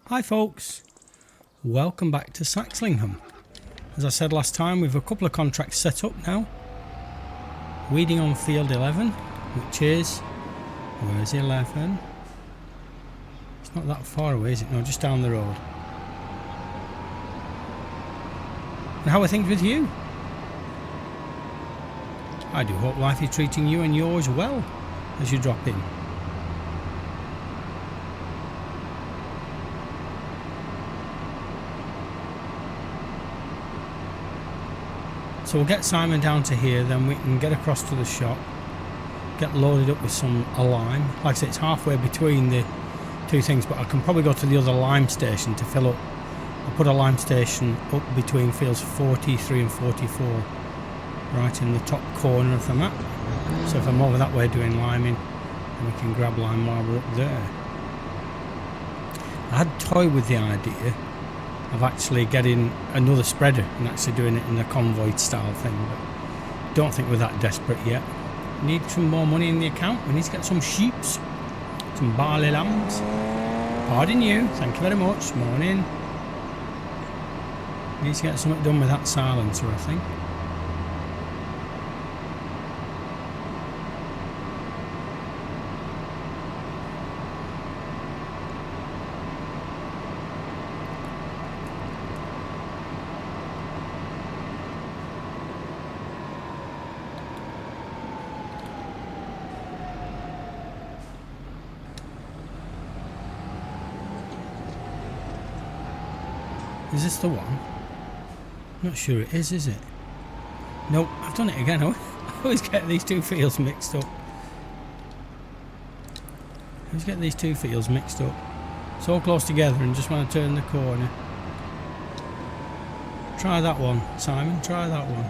Hi folks, welcome back to Saxlingham. As I said last time, we've a couple of contracts set up now. Weeding on field 11, which is, where's 11? It's not that far away, is it? No, just down the road. And how are things with you? I do hope life is treating you and yours well as you drop in. So we'll get Simon down to here, then we can get across to the shop, get loaded up with some lime. Like I said, it's halfway between the two things, but I can probably go to the other lime station to fill up. I'll put a lime station up between fields 43 and 44, right in the top corner of the map. So if I'm over that way doing liming, then we can grab lime while we're up there. I had toyed with the idea of actually getting another spreader and actually doing it in a convoy style thing, but don't think we're that desperate yet. Need some more money in the account. We need to get some sheeps, some barley lambs. Pardon you, thank you very much. Morning. Need to get something done with that silencer, I think. Is this the one? Not sure it is it? Nope, I've done it again. I always get these two fields mixed up. So close together and just want to turn the corner. Try that one, Simon, try that one.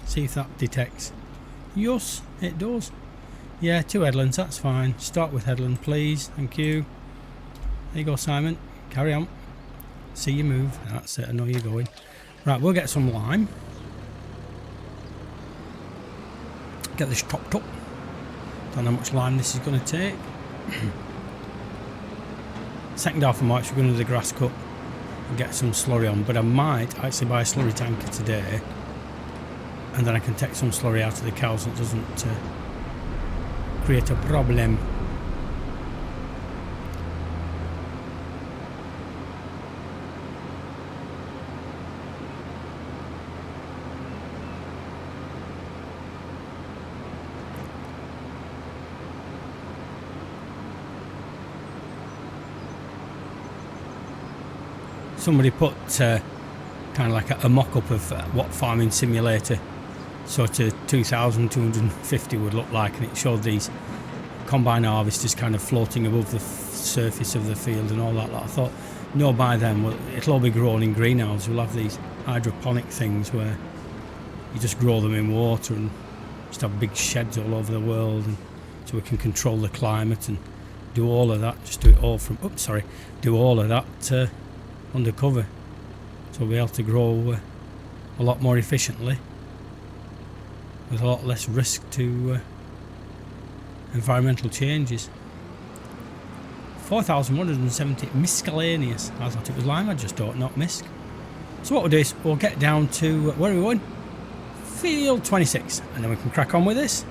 See if that detects. Yes, it does. Yeah, 2 headlands, that's fine. Start with headland, please. Thank you. There you go, Simon. Carry on. See you move. That's it, I know you're going. Right, we'll get some lime. Get this topped up. Don't know how much lime this is going to take. Second half of March we're going to do the grass cut and get some slurry on, but I might actually buy a slurry tanker today, and then I can take some slurry out of the cows and it doesn't create a problem. Somebody put kind of like a mock-up of what farming simulator sort of 2250 would look like, and it showed these combine harvesters kind of floating above the surface of the field and all that. I thought, no, by then it'll all be grown in greenhouses. We'll have these hydroponic things where you just grow them in water and just have big sheds all over the world, and so we can control the climate and do all of that. Just do it all from do all of that undercover, so we'll be able to grow a lot more efficiently with a lot less risk to environmental changes. 4,170 miscellaneous. I thought it was lime, I just thought not misc. So what we'll do is we'll get down to where are we going? Field 26, and then we can crack on with this.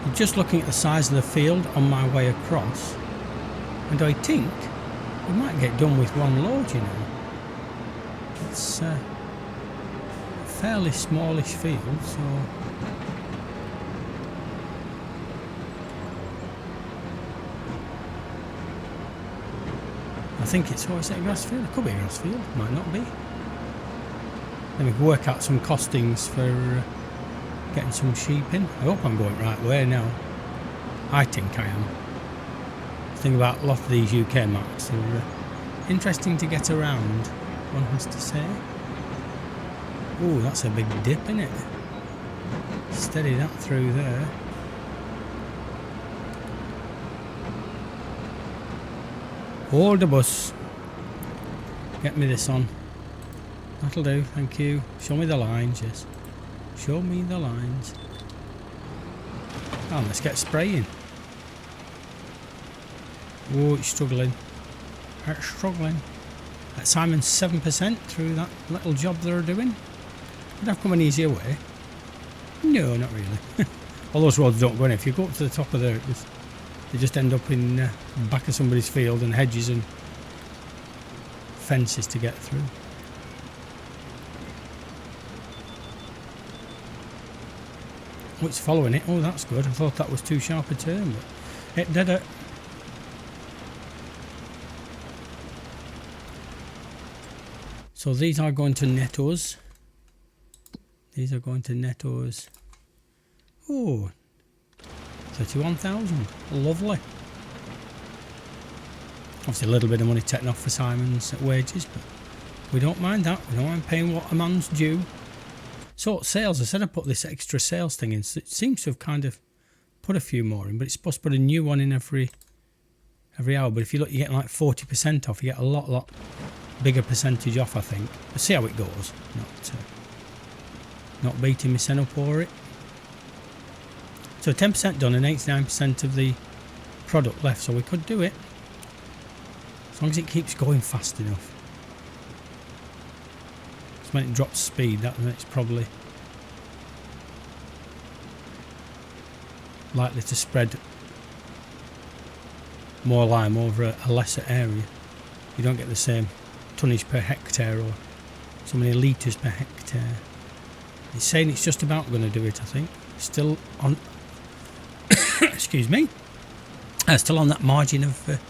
I'm just looking at the size of the field on my way across, and I think we might get done with one load, you know. It's a fairly smallish field, so I think it's, is it a grass field? It could be a grass field, might not be. Then we can work out some costings for getting some sheep in. I hope I'm going the right way now. I think I am. The thing about a lot of these UK maps, they're interesting to get around, one has to say. Oh, that's a big dip, isn't it? Steady that through there. Hold the bus. Get me this on. That'll do, thank you. Show me the lines, yes. Show me the lines. Oh, let's get spraying. Oh, it's struggling. It's struggling. Simon's 7% through that little job they're doing. Would have come an easier way? No, not really. All those roads don't go in. If you go up to the top of there, they just end up in back of somebody's field and hedges and fences to get through. Oh, it's following it. Oh, that's good. I thought that was too sharp a turn, but it did it. So these are going to net us. These are going to net us. Oh, 31,000. Lovely. Obviously a little bit of money taken off for Simon's wages, but we don't mind that. We don't mind paying what a man's due. So sales, I said I put this extra sales thing in. So it seems to have kind of put a few more in, but it's supposed to put a new one in every hour. But if you look, you get like 40% off. You get a lot bigger percentage off, I think. We'll see how it goes. Not beating my sen up over it. So 10% done and 89% of the product left, so we could do it. As long as it keeps going fast enough. So when it drops speed, it's probably likely to spread more lime over a lesser area. You don't get the same tonnage per hectare or so many litres per hectare. It's saying it's just about going to do it, I think. Still on excuse me, still on that margin of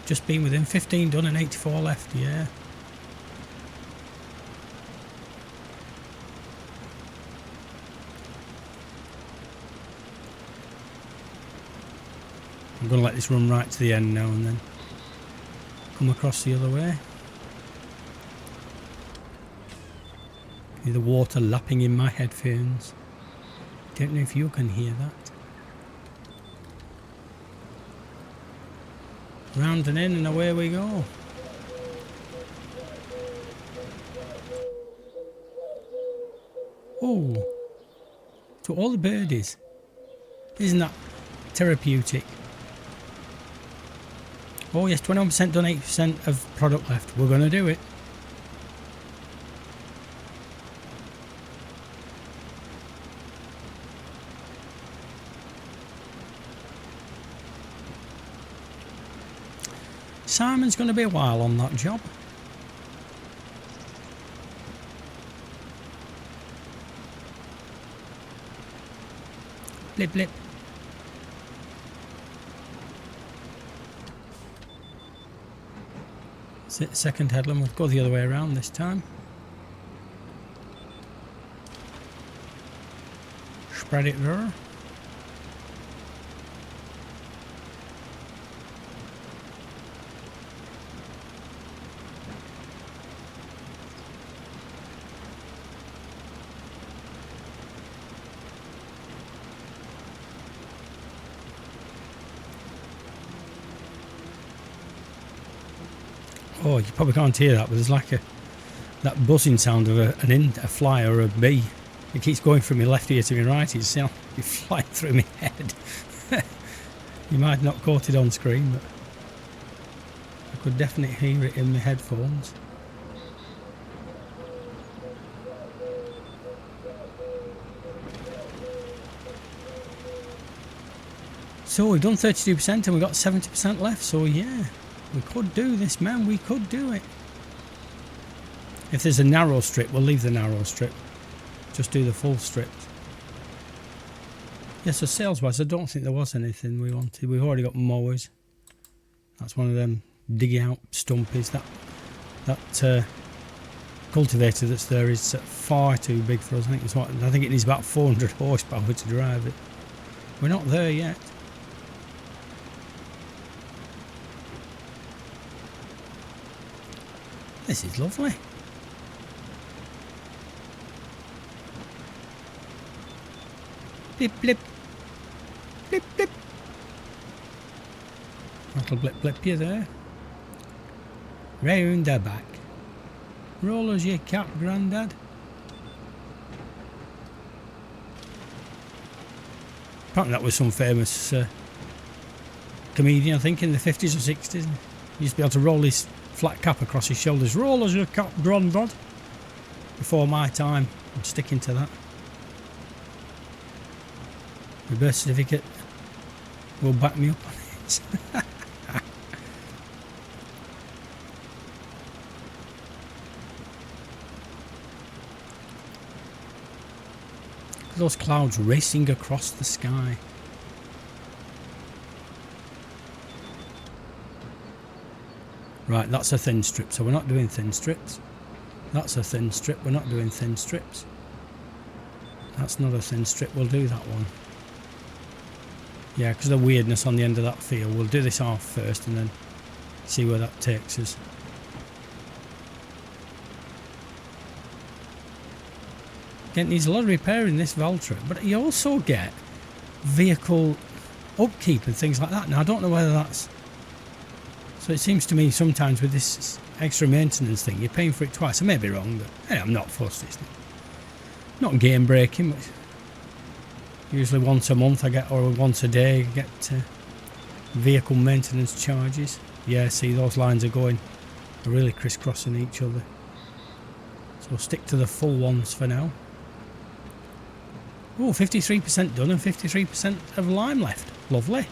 just being within 15 done and 84 left. Yeah, I'm going to let this run right to the end now and then come across the other way. Hear the water lapping in my headphones. Don't know if you can hear that. Round and in and away we go. Oh, to all the birdies. Isn't that therapeutic? Oh yes, 21% done, 8% of product left. We're going to do it. Simon's going to be a while on that job. Blip blip. Second headland, we'll go the other way around this time. Spread it there. Oh, you probably can't hear that, but there's like that buzzing sound of a fly or a bee. It keeps going from my left ear to my right. It's flying through my head. You might not caught it on screen, but I could definitely hear it in my headphones. So we've done 32% and we've got 70% left, so yeah. We could do this, man. We could do it. If there's a narrow strip, we'll leave the narrow strip. Just do the full strip. Yeah, so sales-wise, I don't think there was anything we wanted. We've already got mowers. That's one of them digging out stumpies. That cultivator that's there is far too big for us. I think it needs about 400 horsepower to drive it. We're not there yet. This is lovely. Blip blip. Blip blip. Little blip blip you there. Round the back. Roll as you cap, Grandad. Apparently that was some famous comedian, I think, in the 50s or 60s. He used to be able to roll his flat cap across his shoulders. Roll as your cap, grandad. Before my time. I'm sticking to that. My birth certificate will back me up on it. Those clouds racing across the sky. Right, that's a thin strip, so we're not doing thin strips. That's a thin strip, we're not doing thin strips. That's not a thin strip, we'll do that one. Yeah, because of the weirdness on the end of that field, we'll do this half first and then see where that takes us. Again, needs a lot of repair in this Valtra, but you also get vehicle upkeep and things like that. Now, I don't know whether that's... So it seems to me sometimes with this extra maintenance thing, you're paying for it twice. I may be wrong, but hey, I'm not fussed. It's not game breaking, but usually once a month I get, or once a day, I get vehicle maintenance charges. Yeah, see, those lines are going, they're really crisscrossing each other. So we'll stick to the full ones for now. Oh, 53% done and 53% of lime left. Lovely.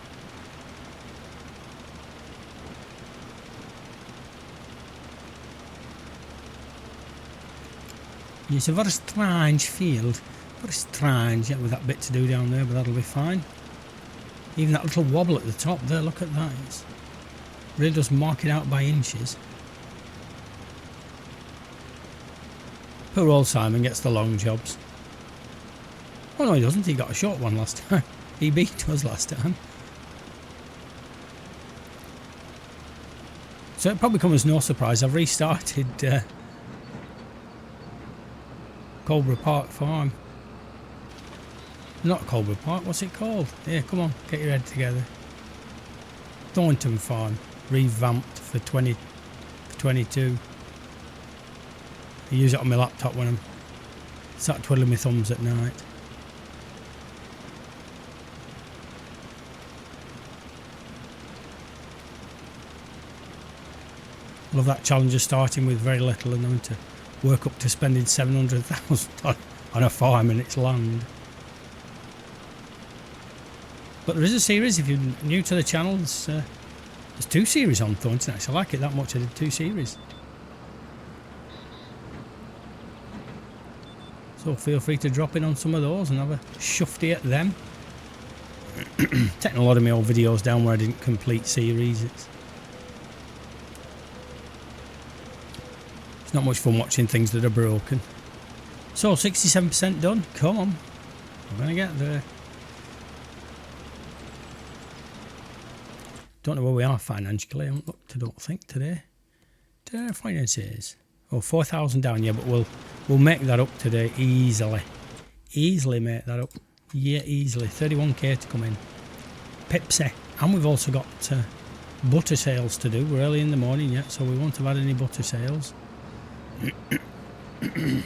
It's a very strange field. Very strange, yeah, with that bit to do down there, but that'll be fine. Even that little wobble at the top there, look at that. It really does mark it out by inches. Poor old Simon gets the long jobs. Oh no, he doesn't. He got a short one last time. He beat us last time. So it probably comes as no surprise. I've restarted Cobra Park Farm. Not Cobra Park, what's it called? Yeah, come on, get your head together. Thornton Farm, revamped for 22. I use it on my laptop when I'm sat twiddling my thumbs at night. Love that challenger starting with very little and having to work up to spending 700,000 on a farm and its land. But there is a series, if you're new to the channel, there's 2 series on Thornton actually. I like it that much, I did 2 series. So feel free to drop in on some of those and have a shufty at them. Taking a lot of my old videos down where I didn't complete series. It's not much fun watching things that are broken. So 67% done. Come on, we're going to get there. Don't know where we are financially. I haven't looked, I don't think, today. Finances. Oh, 4,000 down, yeah, but we'll make that up today easily. Easily make that up. Yeah, easily. 31k to come in. Pepsi. And we've also got butter sales to do. We're early in the morning yet, so we won't have had any butter sales. Then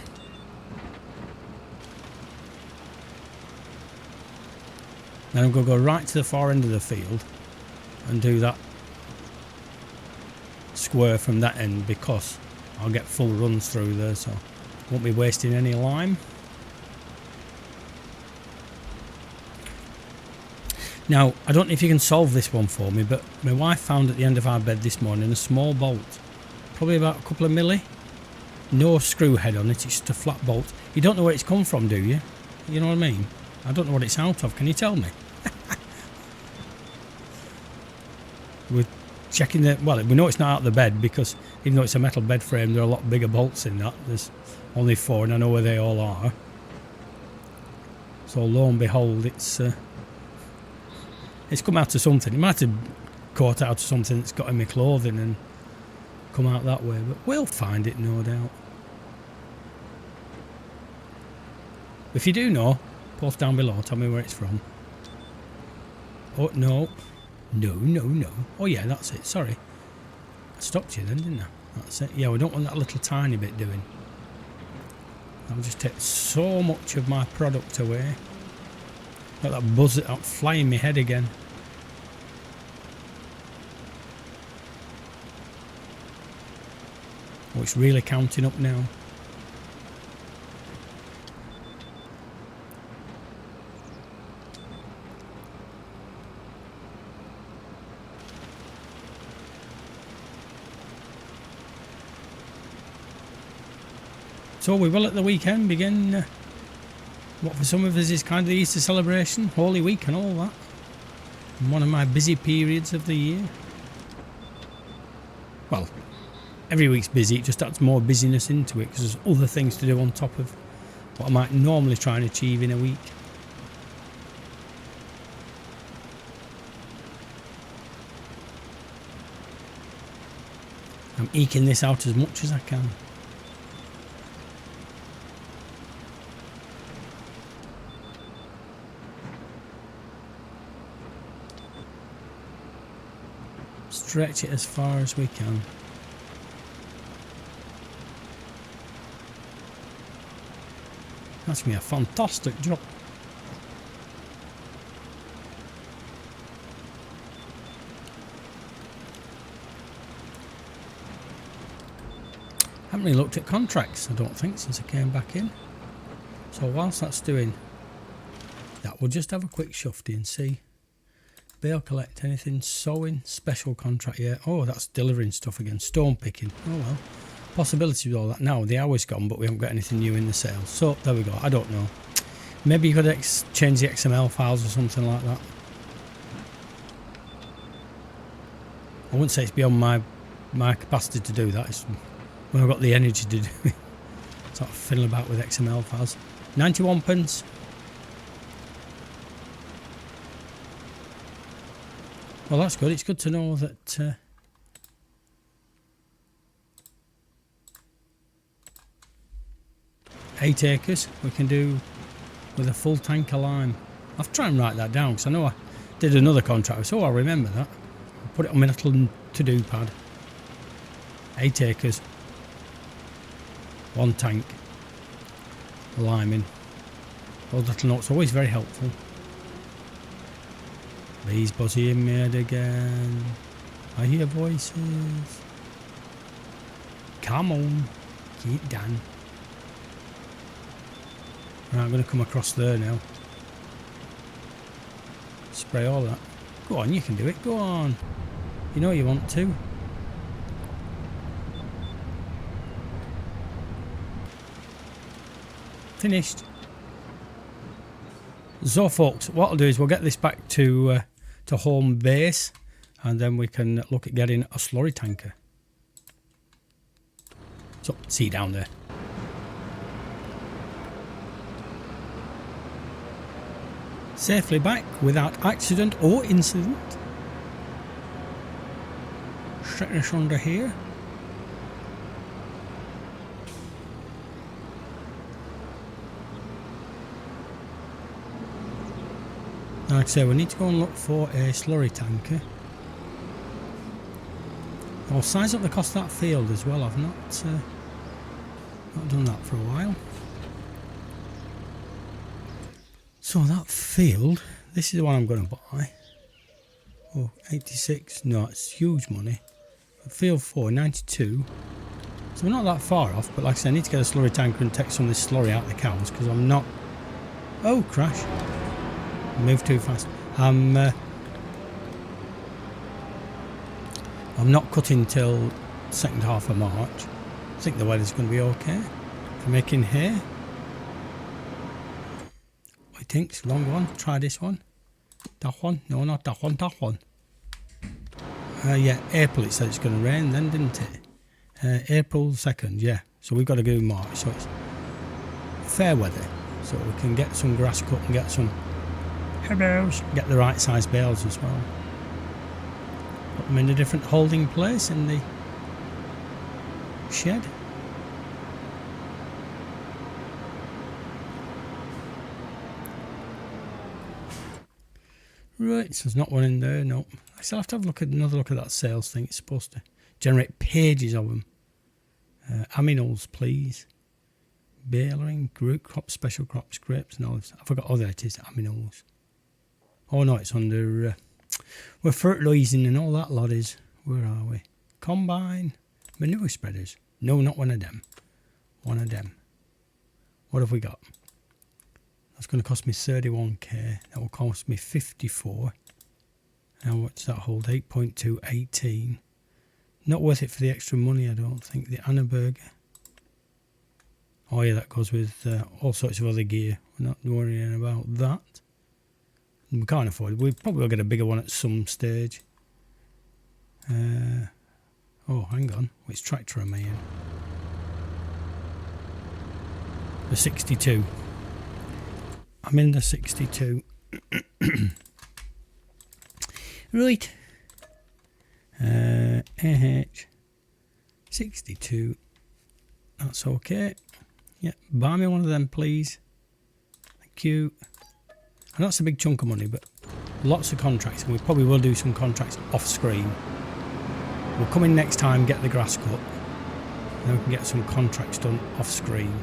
I'm going to go right to the far end of the field and do that square from that end, because I'll get full runs through there, so won't be wasting any lime. Now, I don't know if you can solve this one for me, but my wife found at the end of our bed this morning a small bolt, probably about a couple of milli. No screw head on it, it's just a flat bolt. You don't know where it's come from, do you? You know what I mean? I don't know what it's out of, can you tell me? We're checking the... Well, we know it's not out of the bed, because even though it's a metal bed frame, there are a lot bigger bolts in that. There's only 4 and I know where they all are. So lo and behold, it's come out of something. It might have caught out of something that's got in my clothing and come out that way, but we'll find it, no doubt. If you do know, post down below, tell me where it's from. Oh, no. No. Oh yeah, that's it, sorry. I stopped you then, didn't I? That's it. Yeah, we don't want that little tiny bit doing. That'll just take so much of my product away. Got that buzz, that fly in my head again. it's really counting up now. So we will at the weekend begin what for some of us is kind of the Easter celebration, Holy Week and all that. And one of my busy periods of the year. Well, every week's busy, it just adds more busyness into it because there's other things to do on top of what I might normally try and achieve in a week. I'm eking this out as much as I can. Stretch it as far as we can. That's going to be a fantastic job. Haven't really looked at contracts, I don't think, since I came back in. So whilst that's doing that, we'll just have a quick shufty and see. Bale collect anything, sowing, special contract, yeah. Oh, that's delivering stuff again, stone picking. Oh well, possibilities with all that. Now the hour's gone, but we haven't got anything new in the sales. So there we go. I don't know. Maybe you could change the XML files or something like that. I wouldn't say it's beyond my capacity to do that. It's when I've got the energy to do it. Sort of fiddle about with XML files. 91p. Well, that's good. It's good to know that 8 acres we can do with a full tank of lime. I'll try and write that down because I know I did another contract, so I remember that. I'll put it on my little to-do pad. 8 acres, 1 tank, liming. Those little notes are always very helpful. Bees buzzing in my head again. I hear voices. Come on, keep down. Right, I'm going to come across there now. Spray all that. Go on, you can do it. Go on. You know you want to. Finished. So folks, what I'll do is we'll get this back to home base and then we can look at getting a slurry tanker. So, see you down there. Safely back without accident or incident. Set this under here. Like I say, we need to go and look for a slurry tanker. I'll size up the cost of that field as well. I've not done that for a while. So that field, this is the one I'm going to buy. Oh, 86. No, it's huge money. Field 4, 92. So we're not that far off, but like I said, I need to get a slurry tanker and take some of this slurry out of the cows because I'm not... Oh, crash. Move too fast. I'm not cutting till second half of March. I think the weather's going to be okay for making hay. What do you think? Wrong one. Try this one. That one. No, not that one. That one. Yeah, April it said it's going to rain then, didn't it? April 2nd, yeah. So we've got to go in March. So it's fair weather. So we can get some grass cut and get some bales. Get the right size bales as well. Put them in a different holding place in the shed. Right, so there's not one in there, no. I still have to have another look at that sales thing. It's supposed to generate pages of them. Aminals, please. Baling, root crops, special crops, grapes and olives. I forgot, oh there it is, aminals. Oh no, it's under... we're fertilising and all that lot is. Where are we? Combine. Manure spreaders. No, not one of them. One of them. What have we got? That's going to cost me 31k. That will cost me 54. Now what's that hold? 8.2, 18. Not worth it for the extra money, I don't think. The Anna Burger. Oh yeah, that goes with all sorts of other gear. We're not worrying about that. And we can't afford it. We probably will get a bigger one at some stage. Oh, hang on. Which tractor am I in? The 62. I'm in the 62. Right. AH 62. That's okay. Yeah, buy me one of them, please. Thank you. And that's a big chunk of money, but lots of contracts, and we probably will do some contracts off screen. We'll come in next time, get the grass cut, and then we can get some contracts done off screen.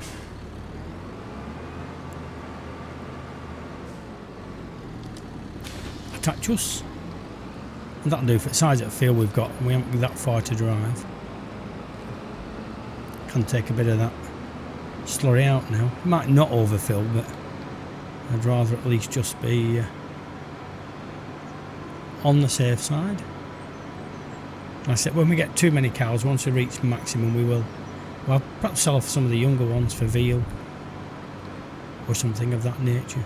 Attach us. And that'll do for the size of the field we've got. We haven't got that far to drive. Can take a bit of that slurry out now. Might not overfill, but I'd rather at least just be on the safe side. I said when we get too many cows, once we reach maximum, we will. Well, perhaps sell off some of the younger ones for veal or something of that nature.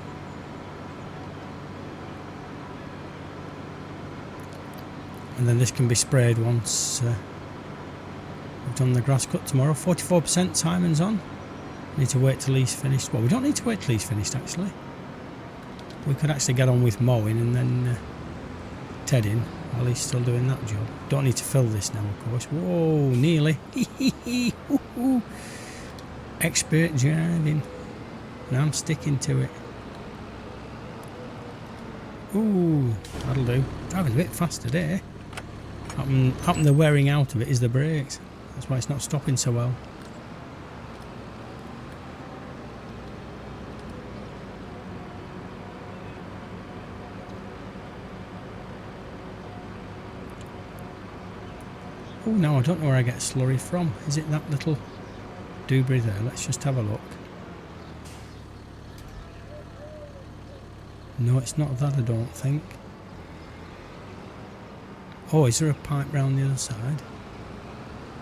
And then this can be sprayed once we've done the grass cut tomorrow. 44% Simon's on. Need to wait till he's finished. Well, we don't need to wait till he's finished actually. We could actually get on with mowing and then tedding while he's still doing that job. Don't need to fill this now, of course. Whoa, nearly. Expert driving. Now I'm sticking to it. Ooh, that'll do. Driving a bit fast today. Happen the wearing out of it is the brakes. That's why it's not stopping so well. Oh, no, I don't know where I get slurry from. Is it that little doobry there? Let's just have a look. No, it's not that, I don't think. Oh, is there a pipe round the other side?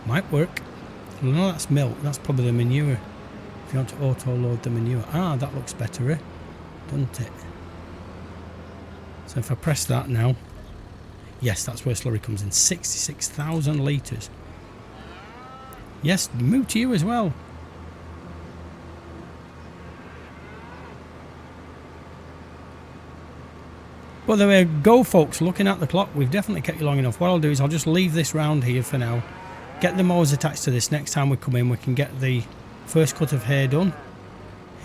Might work. Well, no, that's milk. That's probably the manure. If you want to auto-load the manure. Ah, that looks better, eh? Doesn't it? So if I press that now... Yes, that's where slurry comes in. 66,000 litres. Yes, move to you as well. But there we go, folks. Looking at the clock, we've definitely kept you long enough. What I'll do is I'll just leave this round here for now. Get the mowers attached to this. Next time we come in, we can get the first cut of hay done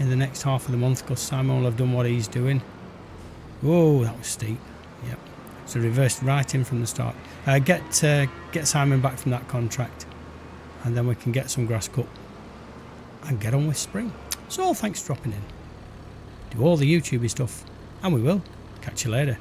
in the next half of the month, because Simon will have done what he's doing. Whoa, that was steep. Yep. So reversed right in from the start. Get Simon back from that contract, and then we can get some grass cut and get on with spring. So thanks for dropping in. Do all the YouTubey stuff, and we will catch you later.